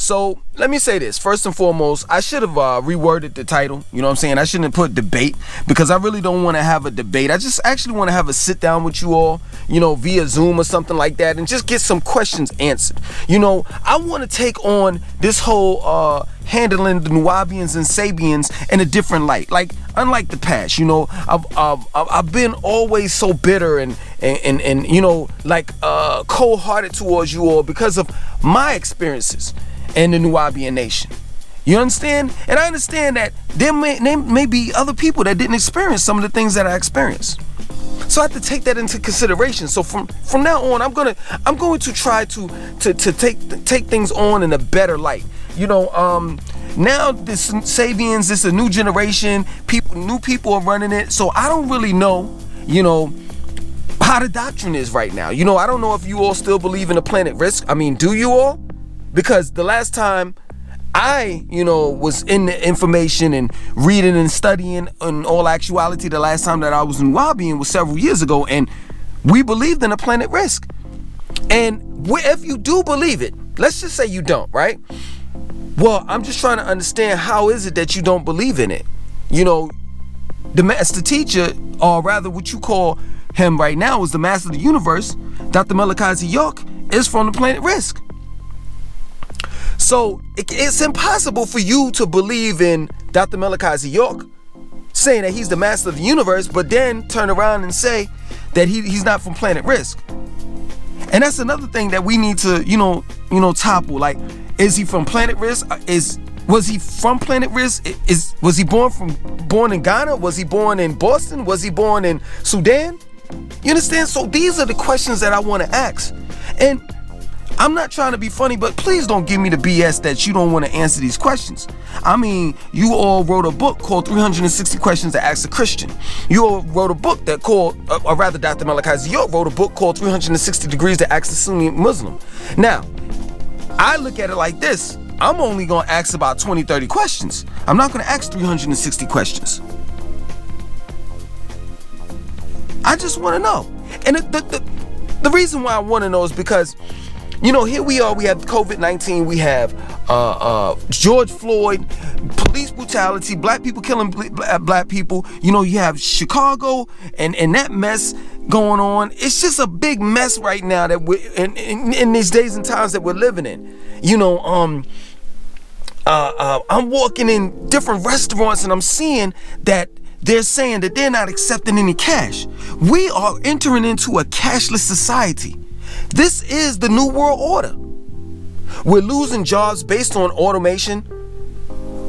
So let me say this. First and foremost, I should have reworded the title. You know what I'm saying? I shouldn't have put debate, because I really don't want to have a debate. I just actually want to have a sit down with you all, via Zoom or something like that, and just get some questions answered. I want to take on this whole handling the Nuwaubians and Sabeans in a different light. Like, unlike the past, I've been always so bitter and cold-hearted towards you all because of my experiences in the Nuwaubian nation. You understand? And I understand that there may be other people that didn't experience some of the things that I experienced. So I have to take that into consideration. So from now on, I'm going to try to take things on in a better light. Now this Sabeans, this is a new generation. New people are running it. So I don't really know, how the doctrine is right now. I don't know if you all still believe in the planet risk. I mean, do you all? Because the last time I, was in the information and reading and studying, in all actuality, the last time that I was in Nuwaubian was several years ago, and we believed in a planet risk. And if you do believe it, let's just say you don't, right? Well, I'm just trying to understand, how is it that you don't believe in it? The master teacher, or rather what you call him right now, is the master of the universe, Dr.York, is from the planet risk. So it's impossible for you to believe in Dr.York, saying that he's the master of the universe, but then turn around and say that he's not from planet risk. And that's another thing that we need to, topple. Like, is he from planet risk? Was he from planet risk? Was he born in Ghana? Was he born in Boston? Was he born in Sudan? You understand? So these are the questions that I want to ask. And I'm not trying to be funny, but please don't give me the BS that you don't want to answer these questions. I mean, you all wrote a book called 360 Questions to Ask a Christian. You all wrote a book that called, or rather Dr.Malachi wrote a book called 360 Degrees to Ask a Sunni Muslim. Now, I look at it like this. I'm only going to ask about 20, 30 questions. I'm not going to ask 360 questions. I just want to know. And the reason why I want to know is because, here we are, we have COVID-19, we have George Floyd, police brutality, black people killing black people. You have Chicago and that mess going on. It's just a big mess right now that we're in these days and times that we're living in. I'm walking in different restaurants and I'm seeing that they're saying that they're not accepting any cash. We are entering into a cashless society. This is the new world order. We're losing jobs based on automation.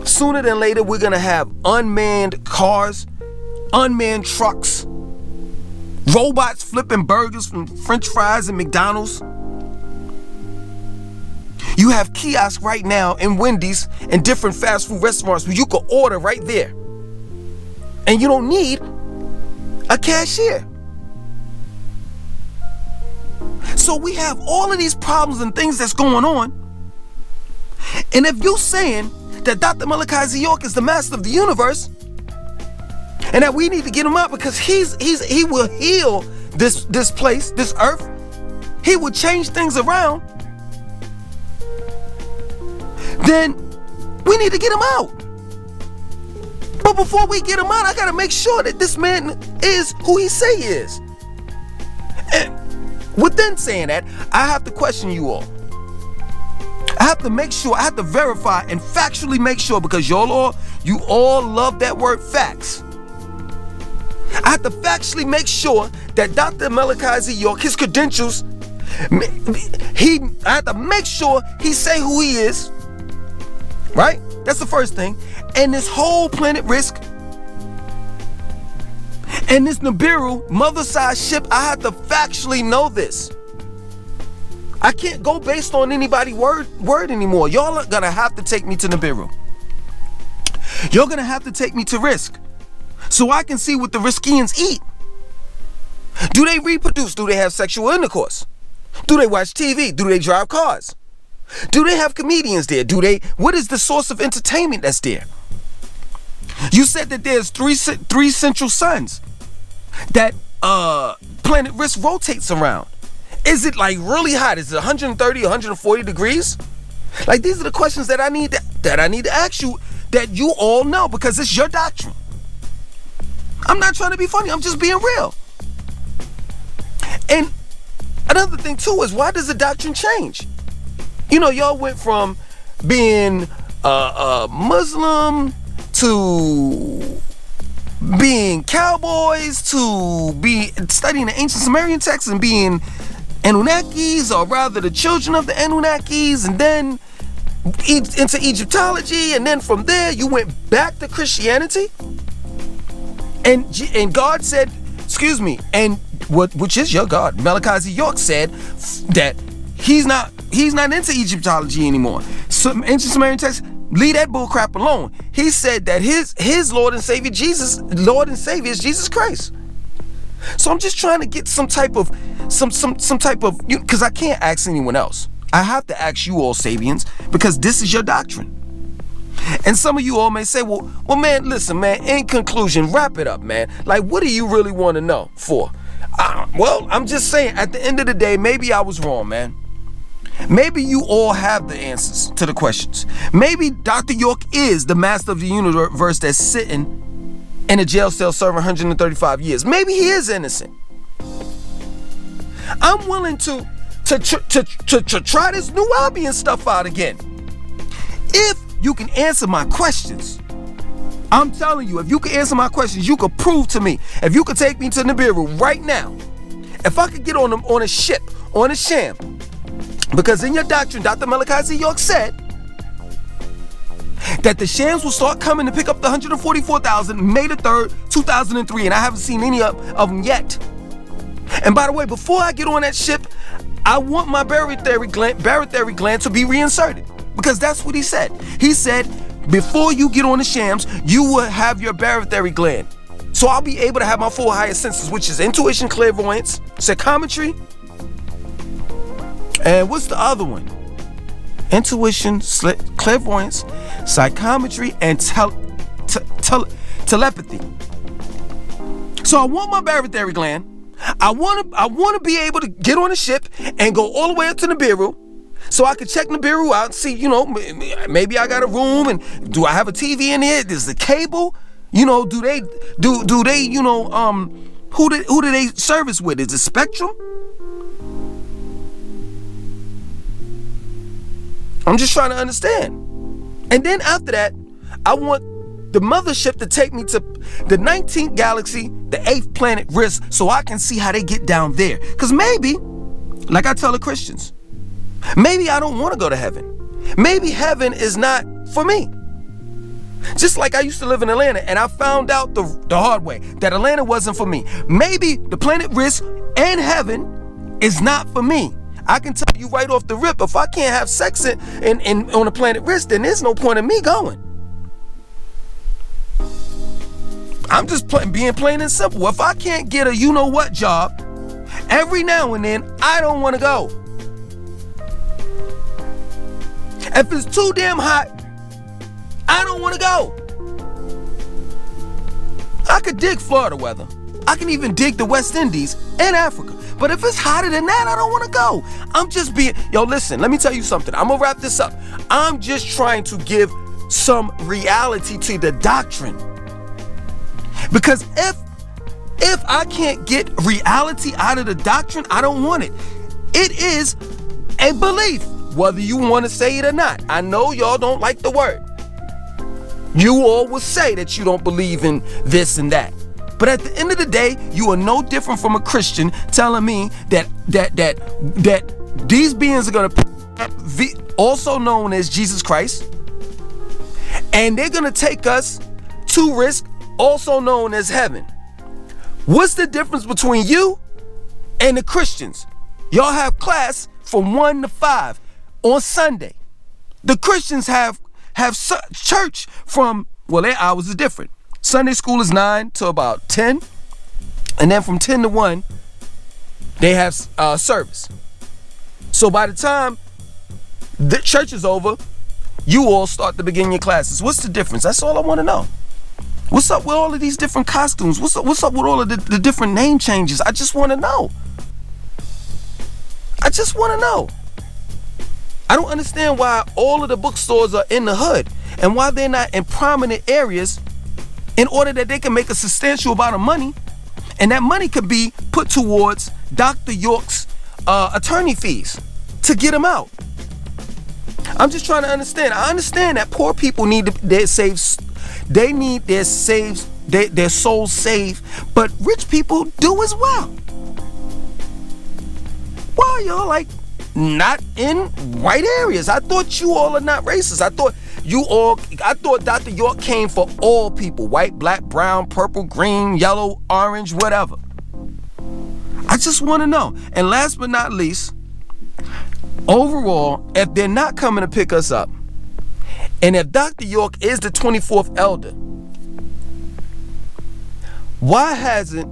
Sooner than later, we're going to have unmanned cars, unmanned trucks, robots flipping burgers from French fries and McDonald's. You have kiosks right now in Wendy's and different fast food restaurants where you can order right there. And you don't need a cashier. So we have all of these problems and things that's going on. And if you're saying that Dr.Malachi is the master of the universe, and that we need to get him out because he will heal this place, this earth, he will change things around, then we need to get him out. But before we get him out, I gotta make sure that this man is who he say he is. And within saying that, I have to question you all. I have to make sure, I have to verify and factually make sure, because you all love that word facts. I have to factually make sure that Dr.Malachi York, his credentials, I have to make sure he say who he is. Right? That's the first thing. And this whole planet risk and this Nibiru mother-sized ship, I have to factually know this. I can't go based on anybody's word anymore. Y'all are gonna have to take me to Nibiru. You're gonna have to take me to risk so I can see what the Riskians eat. Do they reproduce? Do they have sexual intercourse? Do they watch TV? Do they drive cars? Do they have comedians there? What is the source of entertainment that's there? You said that there's three central suns that planet risk rotates around. Is it like really hot? Is it 130, 140 degrees? Like, these are the questions that I need to ask you, that you all know, because it's your doctrine. I'm not trying to be funny. I'm just being real. And another thing too is, why does the doctrine change? You know, y'all went from being a Muslim to being cowboys to be studying the ancient Sumerian texts and being Anunnakis, or rather the children of the Anunnakis, and then into Egyptology, and then from there you went back to Christianity. And God said, excuse me, and which is your God, Malachi York, said that he's not into Egyptology anymore. So ancient Sumerian text, leave that bull crap alone. He said that his Lord and Savior is Jesus Christ. So I'm just trying to get some type of, because I can't ask anyone else. I have to ask you all, Sabeans, because this is your doctrine. And some of you all may say, well, man, listen, man, in conclusion, wrap it up, man. Like, what do you really want to know for? Well, I'm just saying, at the end of the day, maybe I was wrong, man. Maybe you all have the answers to the questions. Maybe Dr. York is the master of the universe that's sitting in a jail cell serving 135 years. Maybe he is innocent. I'm willing to try this Nuwaubian stuff out again. If you can answer my questions, I'm telling you, if you can answer my questions, you could prove to me. If you could take me to Nibiru right now, if I could get on a ship, on a sham, because in your doctrine, Dr. Malachi York said that the shams will start coming to pick up the 144,000 May the 3rd, 2003, and I haven't seen any of them yet. And by the way, before I get on that ship, I want my barotheric gland to be reinserted, because that's what he said. He said, before you get on the shams, you will have your barotheric gland. So I'll be able to have my four higher senses, which is intuition, clairvoyance, psychometry, and what's the other one? Intuition, clairvoyance, psychometry, and telepathy. So I want my barotheric gland. I want to be able to get on a ship and go all the way up to Nibiru, so I can check Nibiru out and see, you know, maybe I got a room, and do I have a TV in there? There's the cable, you know. Do they, you know, who do they service with? Is it Spectrum? I'm just trying to understand. And then after that, I want the mothership to take me to the 19th galaxy, the 8th planet Risk, so I can see how they get down there. Because maybe, like I tell the Christians, maybe I don't want to go to heaven. Maybe heaven is not for me. Just like I used to live in Atlanta, and I found out the hard way that Atlanta wasn't for me. Maybe the planet Risk and heaven is not for me. I can tell you right off the rip, if I can't have sex on the planet Risk, then there's no point in me going. I'm just being plain and simple. If I can't get a you-know-what job, every now and then, I don't want to go. If it's too damn hot, I don't want to go. I could dig Florida weather. I can even dig the West Indies and Africa. But if it's hotter than that, I don't want to go. I'm just being, listen, let me tell you something. I'm going to wrap this up. I'm just trying to give some reality to the doctrine. Because if I can't get reality out of the doctrine, I don't want it. It is a belief, whether you want to say it or not. I know y'all don't like the word. You all will say that you don't believe in this and that. But at the end of the day, you are no different from a Christian telling me that these beings are going to, also known as Jesus Christ, and they're going to take us to Risk, also known as heaven. What's the difference between you and the Christians? Y'all have class from 1 to 5 on Sunday. The Christians have church from, their hours are different. Sunday school is 9 to about 10, and then from 10 to 1, they have service. So by the time the church is over, you all start to begin your classes. What's the difference? That's all I want to know. What's up with all of these different costumes? What's up with all of the different name changes? I just want to know. I just want to know. I don't understand why all of the bookstores are in the hood and why they're not in prominent areas in order that they can make a substantial amount of money, and that money could be put towards Dr. York's attorney fees to get him out. I'm just trying to understand. I understand that poor people need their saves. They need their saves, their souls saved, but rich people do as well. Why y'all like not in white areas? I thought you all are not racist. I thought Dr. York came for all people, white, black, brown, purple, green, yellow, orange, whatever. I just want to know. And last but not least, overall, if they're not coming to pick us up, and if Dr. York is the 24th elder, why hasn't,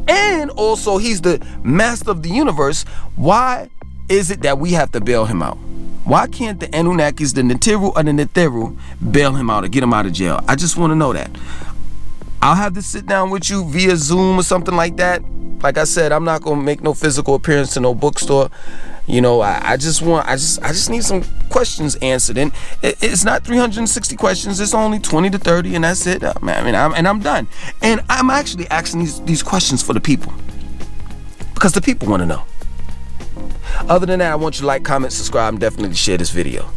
and also he's the master of the universe, why is it that we have to bail him out? Why can't the Anunnakis, the Nitiru or the Nitheru, bail him out or get him out of jail? I just want to know that. I'll have to sit down with you via Zoom or something like that. Like I said, I'm not gonna make no physical appearance to no bookstore. You know, I just need some questions answered, and it's not 360 questions. It's only 20 to 30, and that's it. I'm done. And I'm actually asking these questions for the people because the people want to know. Other than that, I want you to like, comment, subscribe, and definitely share this video.